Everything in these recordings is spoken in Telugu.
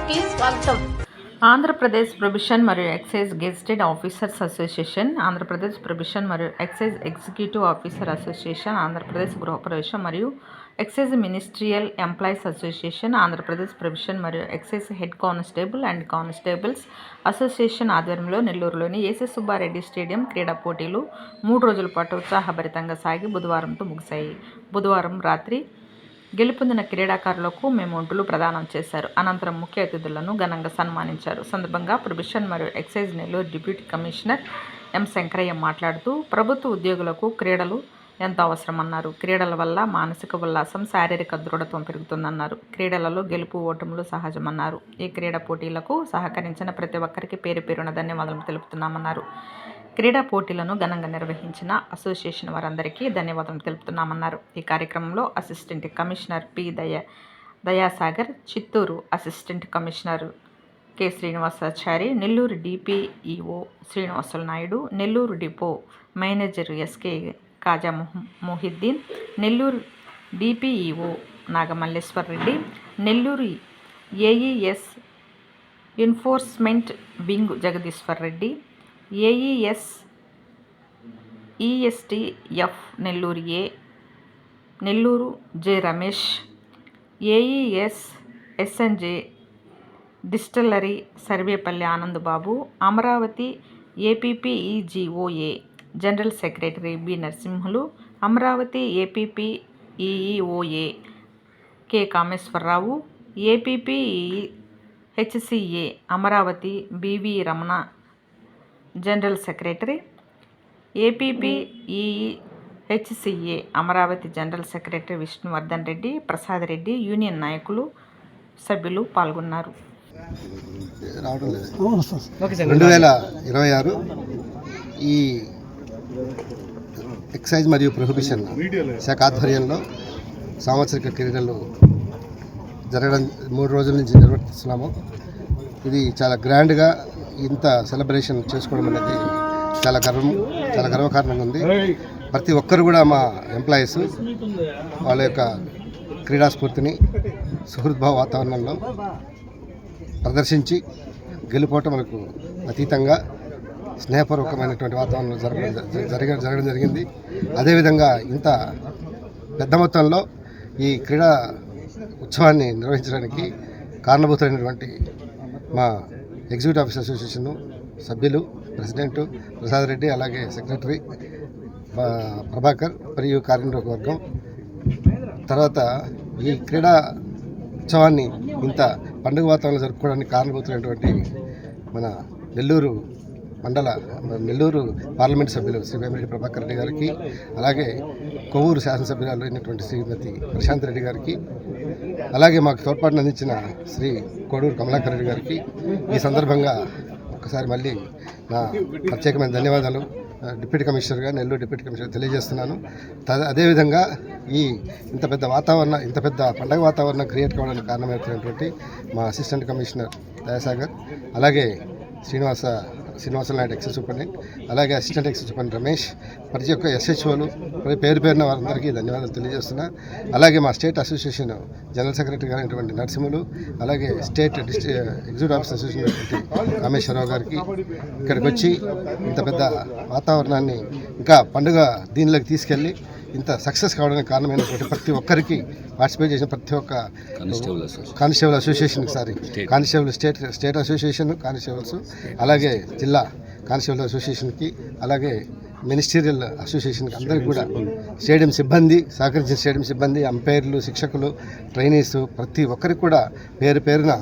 న్యూస్కి స్వాగతం. ఆంధ్రప్రదేశ్ ప్రొబిషన్ మరియు excise gazetted officers association, Andhra Pradesh prohibition మరియు excise executive officer association, Andhra Pradesh గృహప్రవేశం మరియు excise ministerial employees association, Andhra Pradesh prohibition మరియు excise head constable and constables association ఆధ్వర్యంలో నెల్లూరులోని ఏసీ సుబ్బారెడ్డి స్టేడియం క్రీడా పోటీలు 3 రోజుల పాటు ఉత్సాహభరితంగా సాగి బుధవారంతో ముగిశాయి. బుధవారం రాత్రి గెలుపొందిన క్రీడాకారులకు మెమోంటులు ప్రదానం చేశారు. అనంతరం ముఖ్య అతిథులను ఘనంగా సన్మానించారు. సందర్భంగా ప్రొబిషన్ మరియు excise Nellore deputy commissioner M Shankaraiah మాట్లాడుతూ ప్రభుత్వ ఉద్యోగులకు క్రీడలు ఎంతో అవసరమన్నారు. క్రీడల వల్ల మానసిక ఉల్లాసం, శారీరక దృఢత్వం పెరుగుతుందన్నారు. క్రీడలలో గెలుపు ఓటములు సహజమన్నారు. ఈ క్రీడా పోటీలకు సహకరించిన ప్రతి ఒక్కరికి పేరు పేరున ధన్యవాదాలు తెలుపుతున్నామన్నారు. క్రీడా పోటీలను ఘనంగా నిర్వహించిన అసోసియేషన్ వారందరికీ ధన్యవాదాలు తెలుపుతున్నామన్నారు. ఈ కార్యక్రమంలో assistant commissioner P Dayasagar, Chittoor assistant commissioner K Srinivasachari, Nellore DPEO Srinivasulu Naidu, Nellore depot manager SK Kaja Mohiddin, Nellore DPEO Nagamalleswar Reddy, Nellore AES enforcement wing Jagadishwar Reddy, AES ESTF Nellore Nellore J Ramesh, AES SNJ distillery Sarvepalli Anandababu, Amaravati APPEGOA general secretary B Narasimhulu, Amaravati APPEOA K Kameswara Rao, APPHCA Amaravati BV Ramana general secretary, APPEHCA Amaravati general secretary Vishnuvardhan Reddy, Prasad Reddy, union నాయకులు, సభ్యులు పాల్గొన్నారు. 2026 ఈ ఎక్సైజ్ మరియు ప్రొహిబిషన్ శాఖ ఆధ్వర్యంలో సాంవత్సరిక క్రీడలు జరగడం 3 రోజుల నుంచి నిర్వర్తిస్తున్నాము. ఇది చాలా గ్రాండ్గా ఇంత సెలబ్రేషన్ చేసుకోవడం అనేది చాలా గర్వకారణంగా ఉంది. ప్రతి ఒక్కరు కూడా మా ఎంప్లాయీస్ వాళ్ళ యొక్క క్రీడా స్ఫూర్తిని సుహృద్భావ వాతావరణంలో ప్రదర్శించి గెలుపోవటములకు అతీతంగా స్నేహపూర్వకమైనటువంటి వాతావరణంలో జరగడం జరిగింది. అదేవిధంగా ఇంత పెద్ద మొత్తంలో ఈ క్రీడా ఉత్సవాన్ని నిర్వహించడానికి కారణభూతమైనటువంటి మా ఎగ్జిక్యూటివ్ ఆఫీసర్ అసోసియేషన్ సభ్యులు, ప్రెసిడెంట్ ప్రసాద్ రెడ్డి, అలాగే సెక్రటరీ ప్రభాకర్ మరియు కార్యనిర్వాహక వర్గం, తర్వాత ఈ క్రీడా ఉత్సవాన్ని ఇంత పండుగ వాతావరణంలో జరుపుకోవడానికి కారణభూతమైనటువంటి మన నెల్లూరు పార్లమెంట్ సభ్యులు శ్రీ వేమిరెడ్డి ప్రభాకర్ రెడ్డి గారికి, అలాగే కొవ్వూరు శాసనసభ్యురాలు అయినటువంటి శ్రీమతి ప్రశాంత్ రెడ్డి గారికి, అలాగే మాకు తోడ్పాటును అందించిన శ్రీ కోడూరు కమలాకర్ రెడ్డి గారికి ఈ సందర్భంగా ఒకసారి మళ్ళీ నా ప్రత్యేకమైన ధన్యవాదాలు నెల్లూరు డిప్యూటీ కమిషనర్ తెలియజేస్తున్నాను. అదేవిధంగా ఇంత పెద్ద పండగ వాతావరణం క్రియేట్ కావడానికి కారణమైనటువంటి మా అసిస్టెంట్ కమిషనర్ దయాసాగర్, అలాగే శ్రీనివాస నాయుడు ఎక్సైజ్ సూపరింటెండెంట్, అలాగే అసిస్టెంట్ ఎక్సైజ్ సూపరింటెండెంట్ రమేష్, ప్రతి ఒక్క ఎస్హెచ్ఓలు పేరు పేరున వారందరికీ ధన్యవాదాలు తెలియజేస్తున్నా. అలాగే మా స్టేట్ అసోసియేషన్ జనరల్ సెక్రటరీ గారైనటువంటి నరసింహులు, అలాగే state executive officer association Kameswara Rao గారికి ఇక్కడికి వచ్చి ఇంత పెద్ద వాతావరణాన్ని ఇంకా పండుగ దీనిలోకి తీసుకెళ్ళి ఇంత సక్సెస్ కావడానికి కారణమైనటువంటి ప్రతి ఒక్కరికి పార్టిసిపేట్ చేసిన ప్రతి ఒక్క constable association, constable state association constables, అలాగే జిల్లా కానిస్టేబుల్ అసోసియేషన్కి, అలాగే మినిస్టీరియల్ అసోసియేషన్కి అందరికీ కూడా సహకరించిన స్టేడియం సిబ్బంది, అంపైర్లు, శిక్షకులు, ట్రైనీస్ ప్రతి ఒక్కరికి కూడా పేరు పేరున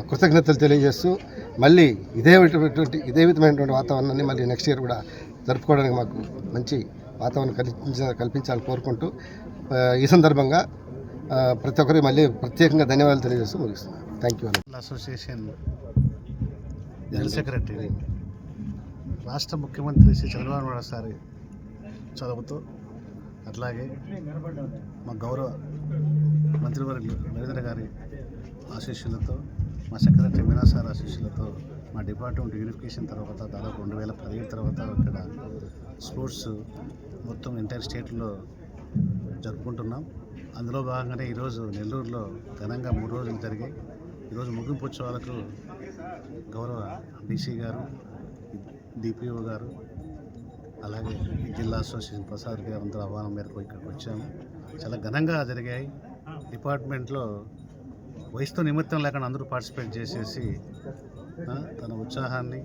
కృతజ్ఞతలు తెలియజేస్తూ మళ్ళీ ఇదే విధమైనటువంటి వాతావరణాన్ని మళ్ళీ నెక్స్ట్ ఇయర్ కూడా జరుపుకోవడానికి మాకు మంచి వాతావరణం కల్పించాలని కోరుకుంటూ ఈ సందర్భంగా ప్రతి ఒక్కరికి మళ్ళీ ప్రత్యేకంగా ధన్యవాదాలు తెలియజేస్తూ ముగిస్తున్నాను. Thank you. Association general secretary, రాష్ట్ర ముఖ్యమంత్రి శ్రీ చంద్రబాబు నాయుడు సారి చదువుతూ, అట్లాగే మా గౌరవ మంత్రివర్యులు నరేంద్ర గారి ఆశీస్సులతో, మా సెక్రటరీ మీనా సార్ ఆశీస్సులతో, మా డిపార్ట్మెంట్ యూనిఫికేషన్ తర్వాత దాదాపు 2015 తర్వాత ఇక్కడ స్పోర్ట్స్ మొత్తం ఎంటైర్ స్టేట్లో జరుపుకుంటున్నాం. అందులో భాగంగానే ఈరోజు నెల్లూరులో ఘనంగా 3 రోజులు జరిగాయి. ఈరోజు ముగింపు ఉత్సవాలకు గౌరవ డీసీ గారు, డిపిఓ గారు, అలాగే ఈ జిల్లా అసోసియేషన్ ప్రసాద్ గారు అందరూ ఆహ్వానం మేరకు ఇక్కడికి వచ్చాము. చాలా ఘనంగా జరిగాయి. డిపార్ట్మెంట్లో వయసుతో నిమిత్తం లేకుండా అందరూ పార్టిసిపేట్ చేసేసి తన ఉత్సాహాన్ని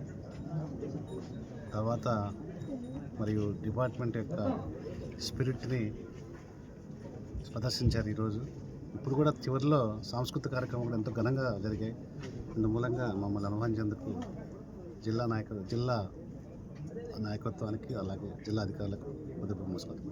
తర్వాత మరియు డిపార్ట్మెంట్ యొక్క స్పిరిట్ని ప్రదర్శించారు ఈరోజు. ఇప్పుడు కూడా చివరిలో సాంస్కృతిక కార్యక్రమం కూడా ఎంతో ఘనంగా జరిగాయి. అందుమూలంగా మమ్మల్ని అనుభవించేందుకు జిల్లా నాయకత్వానికి అలాగే జిల్లా అధికారులకు ఉదయపూర్వ నమస్కారం.